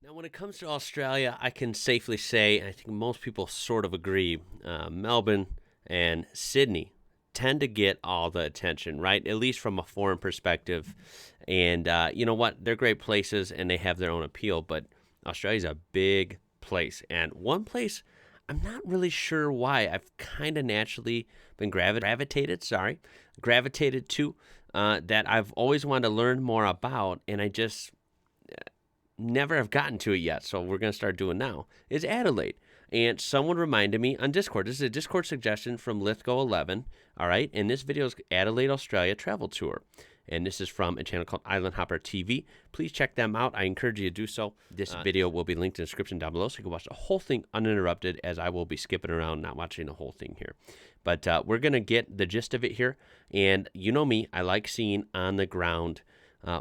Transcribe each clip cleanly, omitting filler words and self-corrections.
Now, when it comes to Australia, I can safely say, and I think most people sort of agree, Melbourne and Sydney tend to get all the attention, right? At least from a foreign perspective. And you know what? They're great places and they have their own appeal, but Australia's a big place. And one place I'm not really sure why I've kind of naturally been gravitated to that I've always wanted to learn more about, and I just never have gotten to it yet, so we're going to start doing now, is Adelaide. And someone reminded me on Discord. This is a Discord suggestion from Lithgow11, all right? And this video is Adelaide, Australia travel tour. And this is from a channel called Island Hopper TV. Please check them out. I encourage you to do so. This video will be linked in the description down below, so you can watch the whole thing uninterrupted, as I will be skipping around, not watching the whole thing here. But we're going to get the gist of it here. And you know me, I like seeing on-the-ground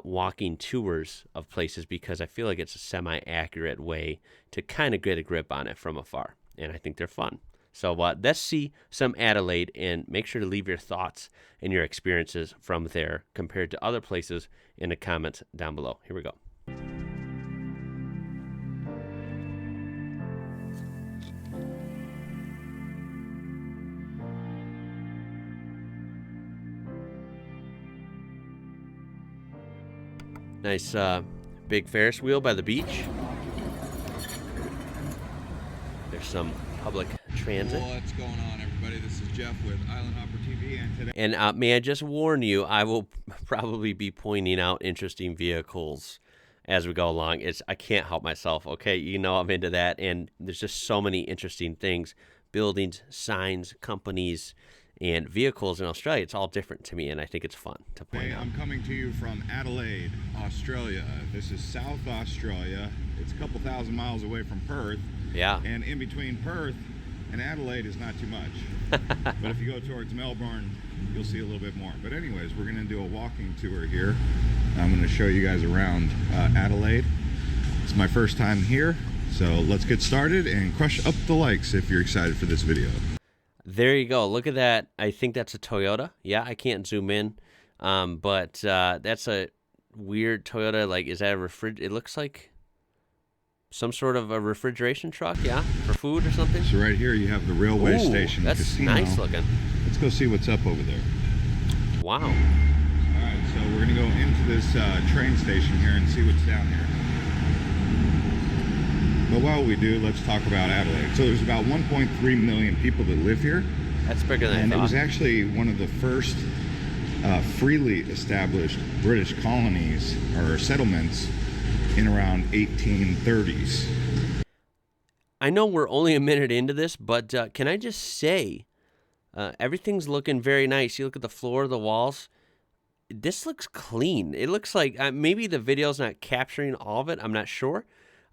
walking tours of places because I feel like it's a semi-accurate way to kind of get a grip on it from afar, and I think they're fun. So let's see some Adelaide, and make sure to leave your thoughts and your experiences from there compared to other places in the comments down below. Here we go. Nice big Ferris wheel by the beach. There's some public transit. What's going on, everybody? This is Jeff with Island Hopper TV, and today... And may I just warn you, I will probably be pointing out interesting vehicles as we go along. I can't help myself, okay? You know I'm into that, and there's just so many interesting things. Buildings, signs, companies, and vehicles in Australia. It's all different to me, and I think it's fun to point out. I'm coming to you from Adelaide, Australia. This is South Australia. It's a couple thousand miles away from Perth. Yeah. And in between Perth and Adelaide is not too much. But if you go towards Melbourne, you'll see a little bit more. But anyways, we're going to do a walking tour here. I'm going to show you guys around Adelaide. It's my first time here, so let's get started and crush up the likes if you're excited for this video. There you go. Look at that. I think that's a Toyota. Yeah, I can't zoom in, but that's a weird Toyota. Like, is that a it looks like some sort of a refrigeration truck, yeah, for food or something. So right here you have the railway station. That's casino. Nice looking. Let's go see what's up over there. Wow. All right, so we're gonna go into this train station here and see what's down here. But while we do, let's talk about Adelaide. So there's about 1.3 million people that live here. That's bigger than I thought. And it was actually one of the first freely established British colonies or settlements in around 1830s. I know we're only a minute into this, but can I just say, everything's looking very nice. You look at the floor, the walls. This looks clean. It looks like maybe the video's not capturing all of it. I'm not sure.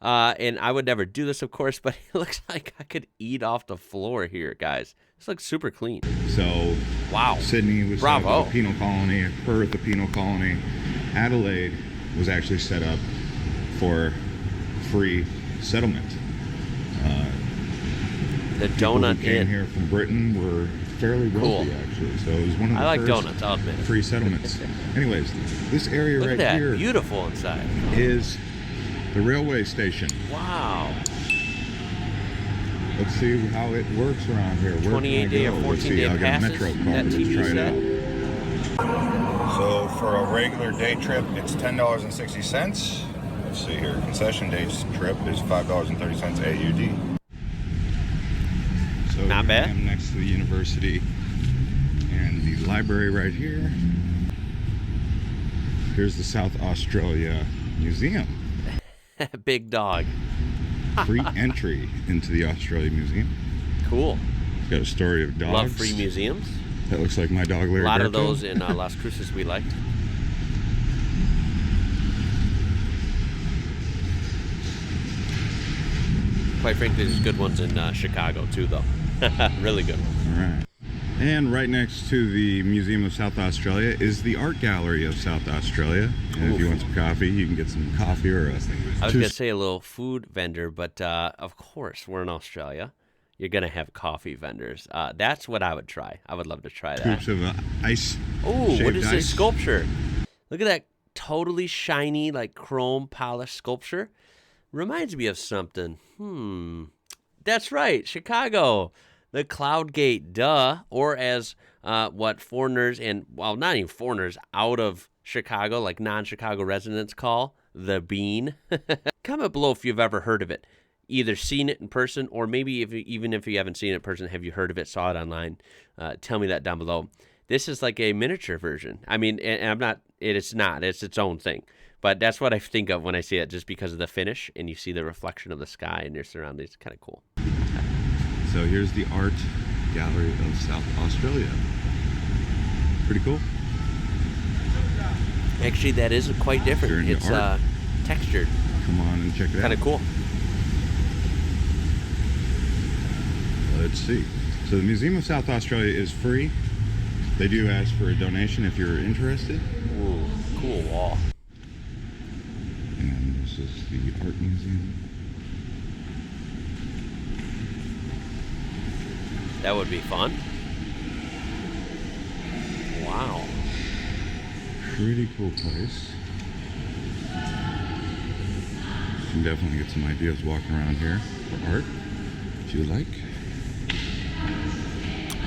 And I would never do this, of course, but it looks like I could eat off the floor here, guys. This looks super clean. So, wow. Sydney was a penal colony, Perth a penal colony. Adelaide was actually set up for free settlement. The Donut Inn. Came here from Britain were fairly wealthy, actually. So it was one of the first donuts, I'll admit. Free settlements. Anyways, this area Look right at that. here, Beautiful inside, is the railway station. Wow. Let's see how it works around here. 28-day or 14-day passes. Metro card. Let's try it out. So for a regular day trip, it's $10.60. Let's see here. Concession day trip is $5.30 AUD. So not bad. I am next to the university and the library right here. Here's the South Australia Museum. Big dog. Free entry into the Australia Museum. Cool. It's got a story of dogs. Love free museums. That looks like my dog, Larry. A lot of those in Las Cruces we liked. Quite frankly, there's good ones in Chicago too, though. Really good ones. All right. And right next to the Museum of South Australia is the Art Gallery of South Australia. And if you want some coffee, you can get some coffee or a... I was going to say a little food vendor, but of course, we're in Australia. You're going to have coffee vendors. That's what I would try. I would love to try that. Scoops of ice. Oh, what is this sculpture? Look at that totally shiny, like chrome polished sculpture. Reminds me of something. That's right, Chicago. The Cloud Gate, duh. Or as what foreigners and, well, not even foreigners, out of Chicago, like non-Chicago residents call the Bean. Comment below if you've ever heard of it. Either seen it in person, or maybe even if you haven't seen it in person, have you heard of it, saw it online? Tell me that down below. This is like a miniature version. I mean, and I'm not, it's not, it's its own thing. But that's what I think of when I see it, just because of the finish, and you see the reflection of the sky and your surroundings. It's kind of cool. So here's the Art Gallery of South Australia. Pretty cool. Actually, that is quite different. It's textured. Come on and check it out. Kind of cool. Let's see. So the Museum of South Australia is free. They do ask for a donation if you're interested. Ooh, cool wall. And this is the art museum. That would be fun. Wow. Pretty cool place. You can definitely get some ideas walking around here for art, if you like.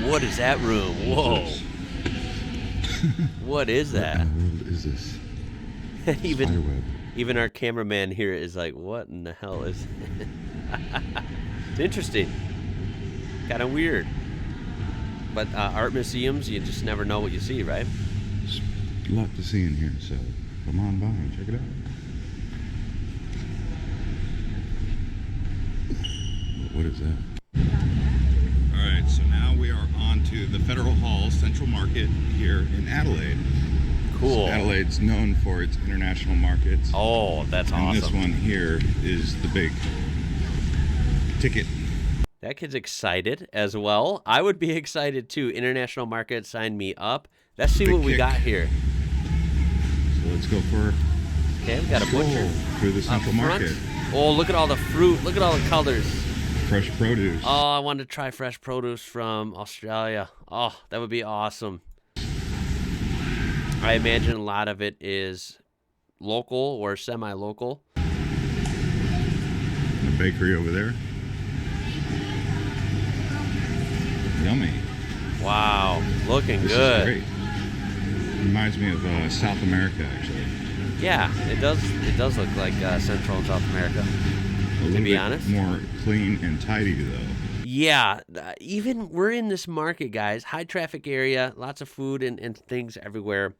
What is that room? Whoa. What is that? What in the world is this? Even our cameraman here is like, what in the hell is it? It's interesting. Kind of weird. But art museums, you just never know what you see, right? There's a lot to see in here, so come on by and check it out. What is that? Alright, so now we are on to the Federal Hall Central Market here in Adelaide. Cool. So Adelaide's known for its international markets. Oh, that's awesome. And this one here is the big ticket. That kid's excited as well. I would be excited too. International market, sign me up. Let's see what we got here. So let's go for we got a butcher. Through the Central Market. Oh, look at all the fruit. Look at all the colors. Fresh produce. Oh, I wanted to try fresh produce from Australia. Oh, that would be awesome. I imagine a lot of it is local or semi-local. The bakery over there. Yummy. Wow, looking this good. Is great. Reminds me of South America, actually. Yeah, it does. It does look like Central and South America. To be honest, more clean and tidy though. Yeah, even we're in this market, guys. High traffic area, lots of food and things everywhere.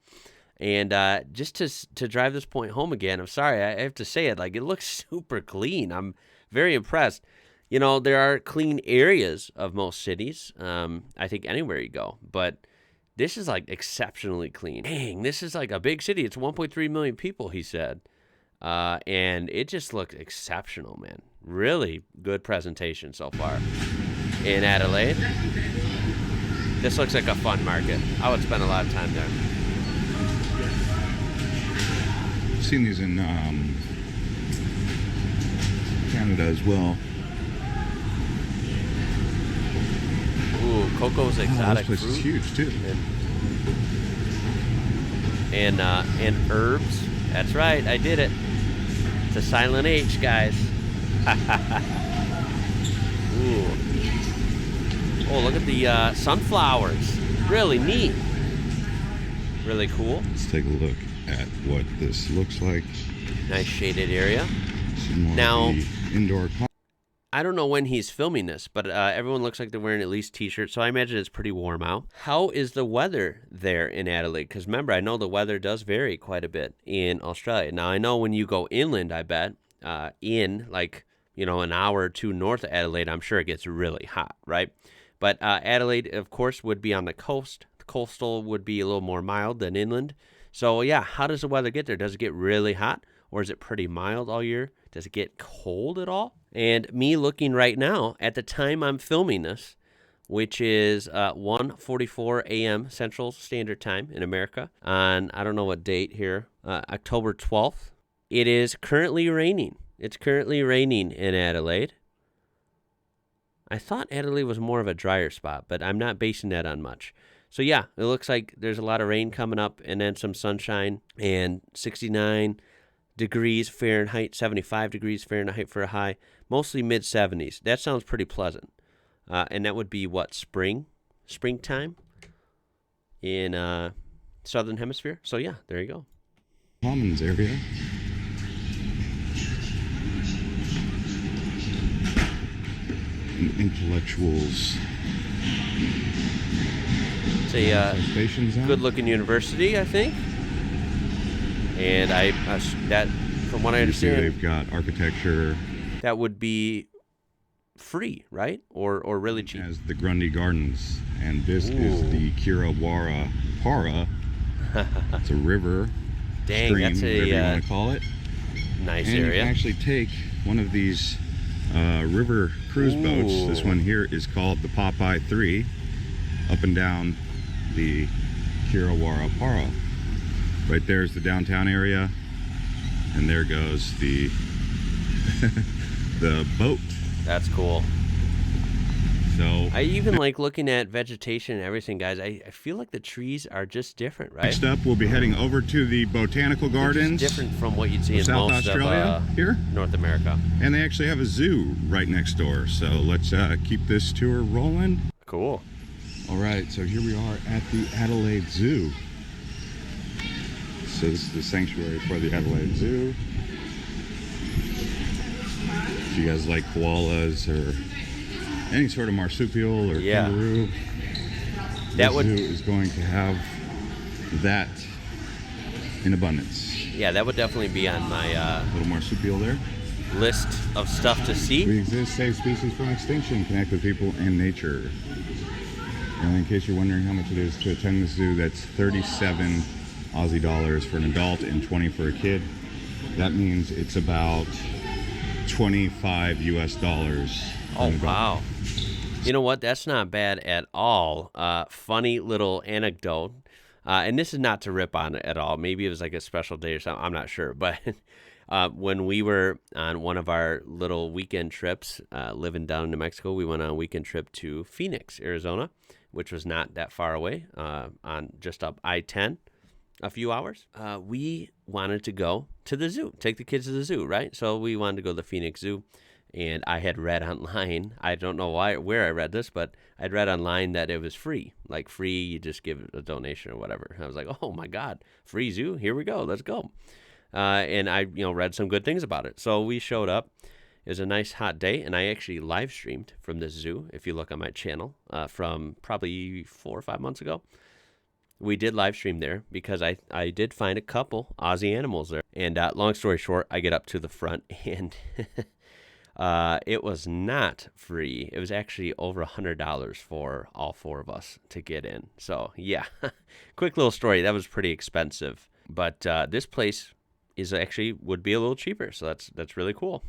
And just to drive this point home again, I'm sorry, I have to say it. Like, it looks super clean. I'm very impressed. You know, there are clean areas of most cities. I think anywhere you go, but this is like exceptionally clean. Dang, this is like a big city. It's 1.3 million people, he said. And it just looks exceptional, man. Really good presentation so far in Adelaide. This looks like a fun market. I would spend a lot of time there. I've seen these in Canada as well. Ooh, Coco's exotic this place fruit. Is huge too. And herbs. That's right, I did it. It's a silent H, guys. Ooh. Oh, look at the sunflowers. Really neat. Really cool. Let's take a look at what this looks like. Nice shaded area. Now, indoor. I don't know when he's filming this, but everyone looks like they're wearing at least t-shirts, so I imagine it's pretty warm out. How is the weather there in Adelaide? Because remember, I know the weather does vary quite a bit in Australia. Now, I know when you go inland, I bet, in like, you know, an hour or two north of Adelaide, I'm sure it gets really hot, right? But Adelaide, of course, would be on the coast. The coastal would be a little more mild than inland. So, yeah, how does the weather get there? Does it get really hot, or is it pretty mild all year? Does it get cold at all? And me looking right now at the time I'm filming this, which is 1:44 a.m. Central Standard Time in America on, I don't know what date here, October 12th. It is currently raining. It's currently raining in Adelaide. I thought Adelaide was more of a drier spot, but I'm not basing that on much. So yeah, it looks like there's a lot of rain coming up and then some sunshine and 69 degrees Fahrenheit, 75 degrees Fahrenheit for a high, mostly mid-70s. That sounds pretty pleasant. And that would be what, springtime in Southern Hemisphere? So yeah, there you go. Commons area. And intellectuals. It's a good-looking university, I think. And that, from what I understand, they've got architecture. That would be free, right? Or really cheap. As the Grundy Gardens, and this is the Kirawara Para. It's a river. Dang, stream, that's whatever you want to call it. Nice and area. You can actually take one of these river cruise boats. This one here is called the Popeye 3, up and down the Kirawara Para. Right there's the downtown area, and there goes the the boat. That's cool. So I even like looking at vegetation and everything, guys. I feel like the trees are just different, right? Next up, we'll be heading over to the botanical gardens. Just different from what you'd see in South most Australia of here, North America. And they actually have a zoo right next door. So let's keep this tour rolling. Cool. All right, so here we are at the Adelaide Zoo. So this is the sanctuary for the Adelaide Zoo. If you guys like koalas or any sort of marsupial or kangaroo, the zoo is going to have that in abundance. Yeah, that would definitely be on my little marsupial there. List of stuff to see. We exist, save species from extinction, connect with people and nature. And in case you're wondering how much it is to attend the zoo, that's 37 Aussie dollars for an adult and 20 for a kid. That means it's about 25 US dollars. Oh, wow. You know what? That's not bad at all. Funny little anecdote. And this is not to rip on it at all. Maybe it was like a special day or something. I'm not sure. But when we were on one of our little weekend trips, living down in New Mexico, we went on a weekend trip to Phoenix, Arizona, which was not that far away, on just up I-10, a few hours. We wanted to go to the zoo, take the kids to the zoo, right? So we wanted to go to the Phoenix Zoo. And I had read online, I don't know where I read this, but I'd read online that it was free. Like free, you just give a donation or whatever. I was like, oh my God, free zoo, here we go, let's go. And I read some good things about it. So we showed up. It was a nice hot day, and I actually live streamed from this zoo. If you look on my channel from probably 4 or 5 months ago, we did live stream there because I did find a couple Aussie animals there. And long story short, I get up to the front and it was not free. It was actually over $100 for all 4 of us to get in. So yeah, quick little story. That was pretty expensive, but this place would be a little cheaper. So that's really cool.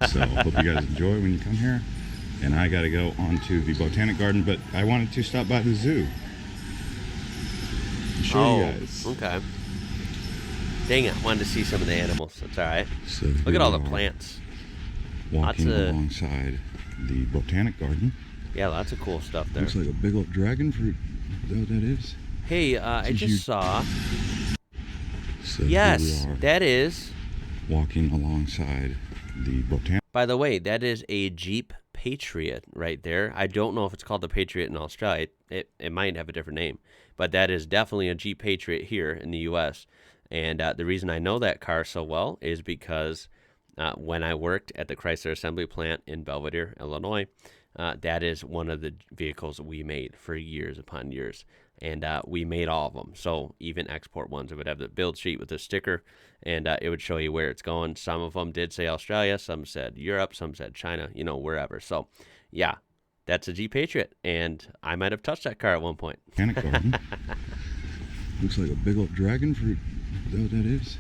So hope you guys enjoy when you come here. And I got to go on to the Botanic Garden, but I wanted to stop by the zoo. Show you guys. Okay. Dang it, I wanted to see some of the animals. That's all right. So look at all the plants. Walking alongside the Botanic Garden. Yeah, lots of cool stuff there. Looks like a big old dragon fruit. Is that what that is? Hey, I just saw. So yes, that is. Walking alongside the Botanic. By the way, that is a Jeep Patriot right there. I don't know if it's called the Patriot in Australia. It might have a different name, but that is definitely a Jeep Patriot here in the U.S. And the reason I know that car so well is because when I worked at the Chrysler Assembly Plant in Belvedere, Illinois, that is one of the vehicles we made for years upon years. And we made all of them. So even export ones, it would have the build sheet with a sticker, and it would show you where it's going. Some of them did say Australia, some said Europe, some said China, wherever. So yeah, that's a Jeep Patriot, and I might have touched that car at one point. Botanic Garden. Looks like a big old dragon fruit. Is that what that is?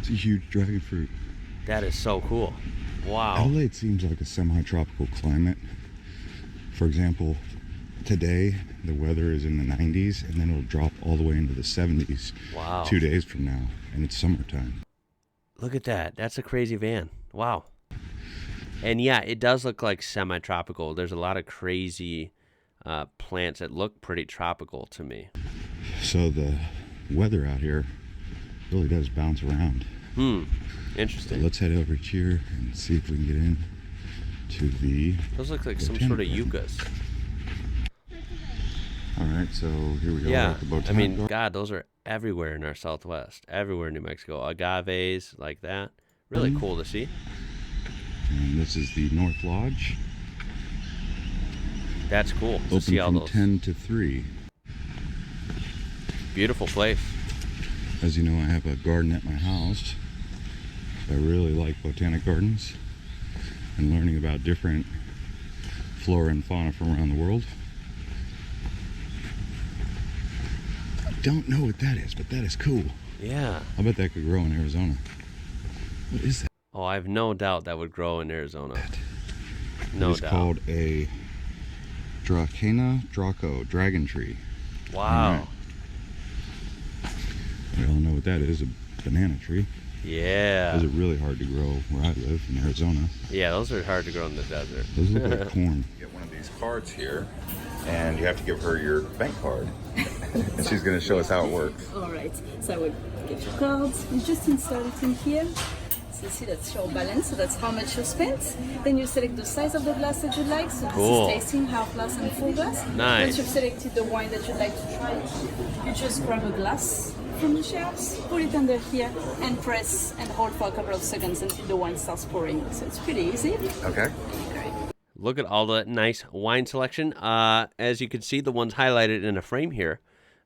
It's a huge dragon fruit. That is so cool. Wow. Adelaide seems like a semi-tropical climate. For example, today the weather is in the 90s, and then it'll drop all the way into the 70s. Wow. 2 days from now, and it's summertime. Look at that. That's a crazy van. Wow. And yeah, it does look like semi-tropical. There's a lot of crazy plants that look pretty tropical to me. So the weather out here really does bounce around. Interesting. So let's head over here and see if we can get in to the... Those look like some sort of yuccas. All right, so here we Yeah, are at the botanic I mean, garden. God, those are everywhere in our Southwest. Everywhere in New Mexico. Agaves, like that. Really cool to see. And this is the North Lodge. That's cool to Open see all from those. 10 to 3. Beautiful place. As you know, I have a garden at my house. I really like botanic gardens and learning about different flora and fauna from around the world. I don't know what that is, but that is cool. Yeah. I bet that could grow in Arizona. What is that? Oh, I have no doubt that would grow in Arizona. No It's doubt. called a Draco dragon tree. Wow. We all know what that is, a banana tree. Yeah. Those are really hard to grow where I live in Arizona. Yeah, those are hard to grow in the desert. Those look like corn. You get one of these cards here, and you have to give her your bank card. And she's going to show us how it works. All right, so I will get your cards. You just insert it in here. So you see that's your balance, so that's how much you spent. Then you select the size of the glass that you'd like. So Cool. this is tasting, half glass and full glass. Nice. Once you've selected the wine that you'd like to try, you just grab a glass from the shelves, put it under here, and press and hold for a couple of seconds until the wine starts pouring. So it's pretty easy. Okay. Look at all the nice wine selection. As you can see, the ones highlighted in a frame here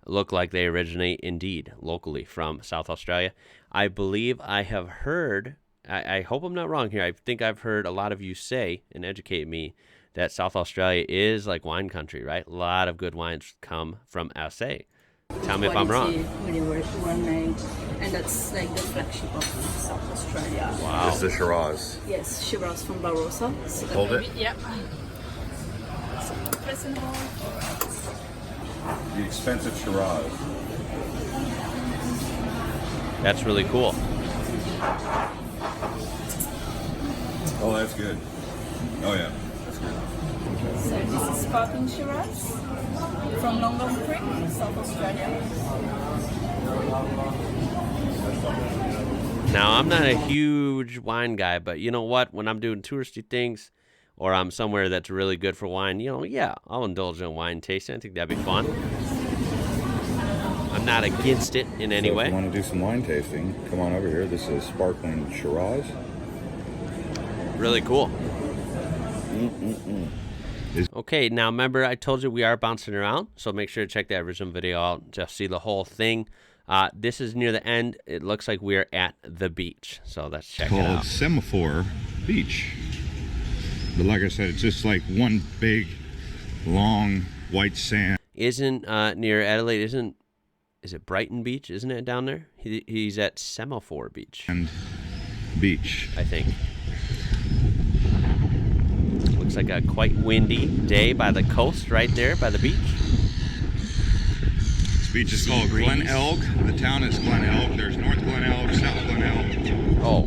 look like they originate indeed locally from South Australia. I believe I have heard, I hope I'm not wrong here, I think I've heard a lot of you say and educate me that South Australia is like wine country, right? A lot of good wines come from SA. Tell me if I'm wrong. Really well made, and that's like the flagship of South Australia. Wow. This is the Shiraz. Yes, Shiraz from Barossa. So that Hold will it. be- Yeah. So press and hold. The expensive Shiraz. That's really cool. Oh, that's good. Oh, yeah. So this is sparkling Shiraz from Longong Creek, South Australia. Now, I'm not a huge wine guy, but you know what? When I'm doing touristy things or I'm somewhere that's really good for wine, yeah, I'll indulge in wine tasting. I think that'd be fun. I'm not against it in any So if way. you want to do some wine tasting, come on over here. This is sparkling Shiraz. Really cool. Okay, now remember I told you we are bouncing around, so make sure to check that original video out to see the whole thing. This is near the end. It looks like we are at the beach, so let's check it Called out. Semaphore Beach. But like I said, it's just like one big, long, white sand. Isn't near Adelaide, is it Brighton Beach? Isn't it down there? He's at Semaphore Beach, And beach. I think. Looks like a quite windy day by the coast right there by the beach. This beach is called breeze. Glen Elg. The town is Glen Elg. There's North Glen Elg, South Glen Elg. Oh,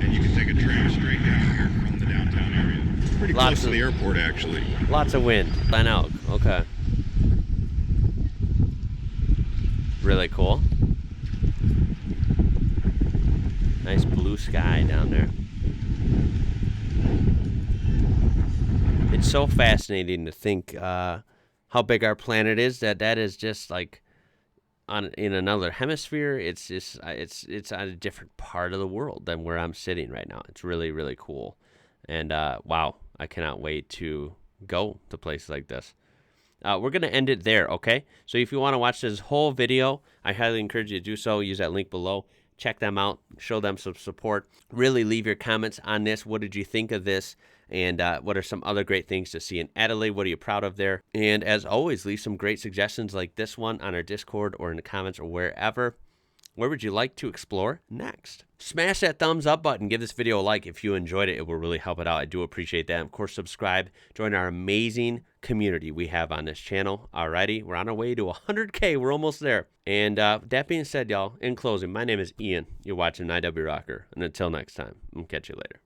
And you can take a train straight down here from the downtown area. Pretty Lots close to of- the airport, actually. lots of wind. Glen Elg. Okay. Really cool. Nice blue sky down there. It's so fascinating to think how big our planet is. That is just like in another hemisphere. It's just it's on a different part of the world than where I'm sitting right now. It's really, really cool. And wow, I cannot wait to go to places like this. We're going to end it there, okay? So if you want to watch this whole video, I highly encourage you to do so. Use that link below. Check them out. Show them some support. Really leave your comments on this. What did you think of this? And what are some other great things to see in Adelaide? What are you proud of there? And as always, leave some great suggestions like this one on our Discord or in the comments or wherever. Where would you like to explore next? Smash that thumbs up button. Give this video a like if you enjoyed it. It will really help it out. I do appreciate that. Of course, subscribe. Join our amazing community we have on this channel. Alrighty, we're on our way to 100K. We're almost there. And that being said, y'all, in closing, my name is Ian. You're watching IWrocker. And until next time, I'll catch you later.